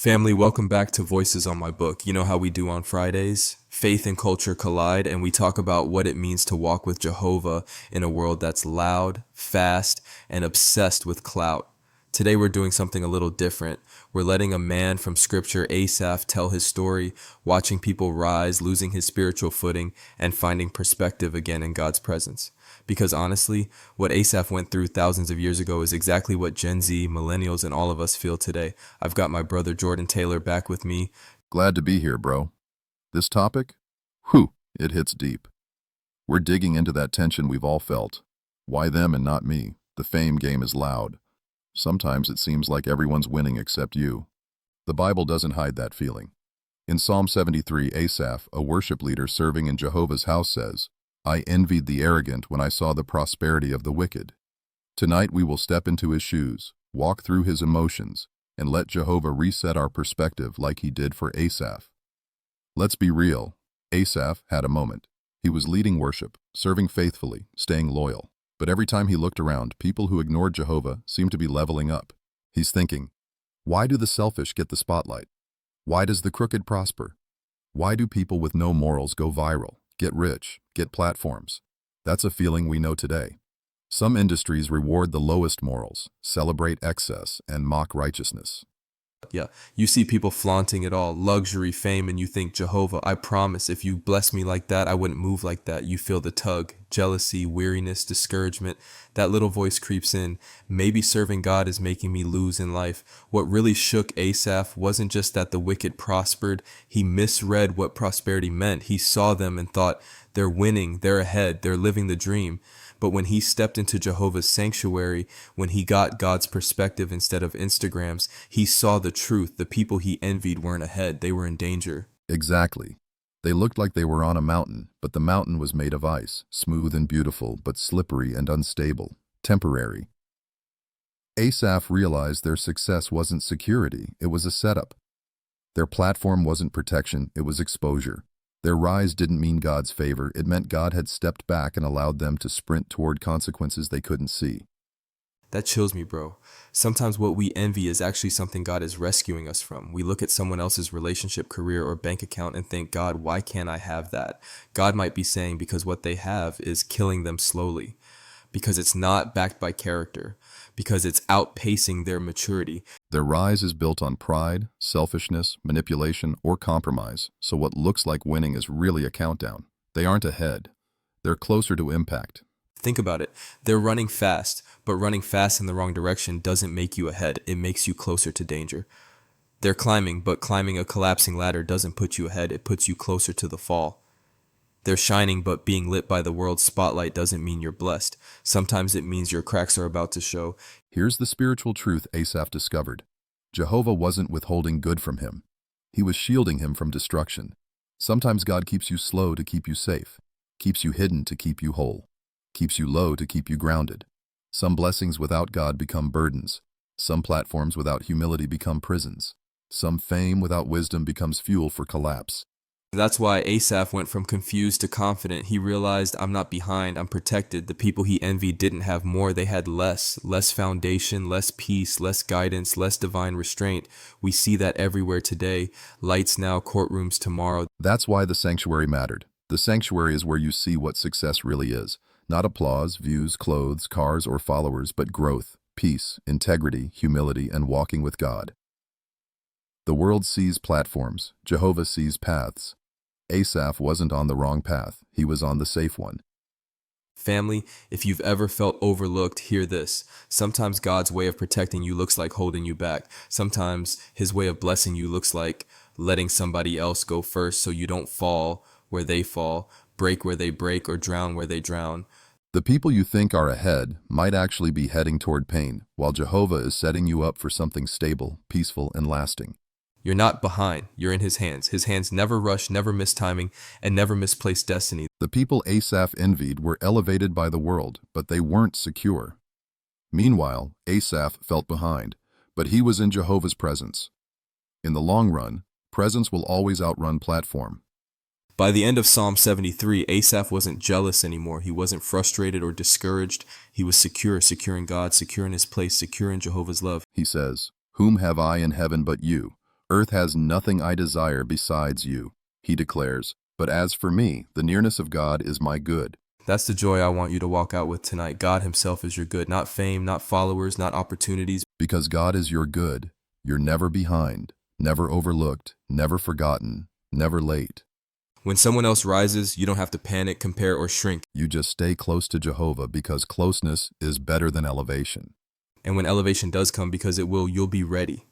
Family, welcome back to Voices on My Book. You know how we do on Fridays? Faith and culture collide, and we talk about what it means to walk with Jehovah in a world that's loud, fast, and obsessed with clout. Today we're doing something a little different. We're letting a man from scripture, Asaph, tell his story, watching people rise, losing his spiritual footing, and finding perspective again in God's presence. Because honestly, what Asaph went through thousands of years ago is exactly what Gen Z, millennials, and all of us feel today. I've got my brother Jordan Taylor back with me. Glad to be here, bro. This topic? Whew, it hits deep. We're digging into that tension we've all felt. Why them and not me? The fame game is loud. Sometimes it seems like everyone's winning except you. The Bible doesn't hide that feeling. In Psalm 73, Asaph, a worship leader serving in Jehovah's house, says, "I envied the arrogant when I saw the prosperity of the wicked." Tonight we will step into his shoes, walk through his emotions, and let Jehovah reset our perspective like he did for Asaph. Let's be real. Asaph had a moment. He was leading worship, serving faithfully, staying loyal. But every time he looked around, people who ignored Jehovah seemed to be leveling up. He's thinking, why do the selfish get the spotlight? Why does the crooked prosper? Why do people with no morals go viral, get rich, get platforms? That's a feeling we know today. Some industries reward the lowest morals, celebrate excess, and mock righteousness. Yeah, you see people flaunting it all, luxury, fame, and you think, Jehovah, I promise if you bless me like that, I wouldn't move like that. You feel the tug, jealousy, weariness, discouragement. That little voice creeps in. Maybe serving God is making me lose in life. What really shook Asaph wasn't just that the wicked prospered. He misread what prosperity meant. He saw them and thought, they're winning, they're ahead, they're living the dream. But when he stepped into Jehovah's sanctuary, when he got God's perspective instead of Instagram's, he saw the truth. The people he envied weren't ahead. They were in danger. Exactly. They looked like they were on a mountain, but the mountain was made of ice, smooth and beautiful, but slippery and unstable, temporary. Asaph realized their success wasn't security, it was a setup. Their platform wasn't protection, it was exposure. Their rise didn't mean God's favor, it meant God had stepped back and allowed them to sprint toward consequences they couldn't see. That chills me, bro. Sometimes what we envy is actually something God is rescuing us from. We look at someone else's relationship, career, or bank account and think, God, why can't I have that? God might be saying because what they have is killing them slowly, because it's not backed by character, because it's outpacing their maturity. Their rise is built on pride, selfishness, manipulation, or compromise, so what looks like winning is really a countdown. They aren't ahead. They're closer to impact. Think about it. They're running fast, but running fast in the wrong direction doesn't make you ahead. It makes you closer to danger. They're climbing, but climbing a collapsing ladder doesn't put you ahead. It puts you closer to the fall. They're shining, but being lit by the world's spotlight doesn't mean you're blessed. Sometimes it means your cracks are about to show. Here's the spiritual truth Asaph discovered. Jehovah wasn't withholding good from him. He was shielding him from destruction. Sometimes God keeps you slow to keep you safe, keeps you hidden to keep you whole, keeps you low to keep you grounded. Some blessings without God become burdens. Some platforms without humility become prisons. Some fame without wisdom becomes fuel for collapse. That's why Asaph went from confused to confident. He realized, I'm not behind, I'm protected. The people he envied didn't have more, they had less foundation, less peace, less guidance, less divine restraint. We see that everywhere today. Lights now, courtrooms tomorrow. That's why the sanctuary mattered. The sanctuary is where you see what success really is. Not applause, views, clothes, cars, or followers, but growth, peace, integrity, humility, and walking with God. The world sees platforms, Jehovah sees paths. Asaph wasn't on the wrong path, he was on the safe one. Family, if you've ever felt overlooked, hear this. Sometimes God's way of protecting you looks like holding you back. Sometimes his way of blessing you looks like letting somebody else go first so you don't fall where they fall, break where they break, or drown where they drown. The people you think are ahead might actually be heading toward pain, while Jehovah is setting you up for something stable, peaceful, and lasting. You're not behind. You're in his hands. His hands never rush, never miss timing, and never misplace destiny. The people Asaph envied were elevated by the world, but they weren't secure. Meanwhile, Asaph felt behind, but he was in Jehovah's presence. In the long run, presence will always outrun platform. By the end of Psalm 73, Asaph wasn't jealous anymore. He wasn't frustrated or discouraged. He was secure in God, secure in his place, secure in Jehovah's love. He says, "Whom have I in heaven but you? Earth has nothing I desire besides you, he declares. But as for me, the nearness of God is my good. That's the joy I want you to walk out with tonight. God himself is your good, not fame, not followers, not opportunities. Because God is your good, you're never behind, never overlooked, never forgotten, never late. When someone else rises, you don't have to panic, compare, or shrink. You just stay close to Jehovah because closeness is better than elevation. And when elevation does come, because it will, you'll be ready.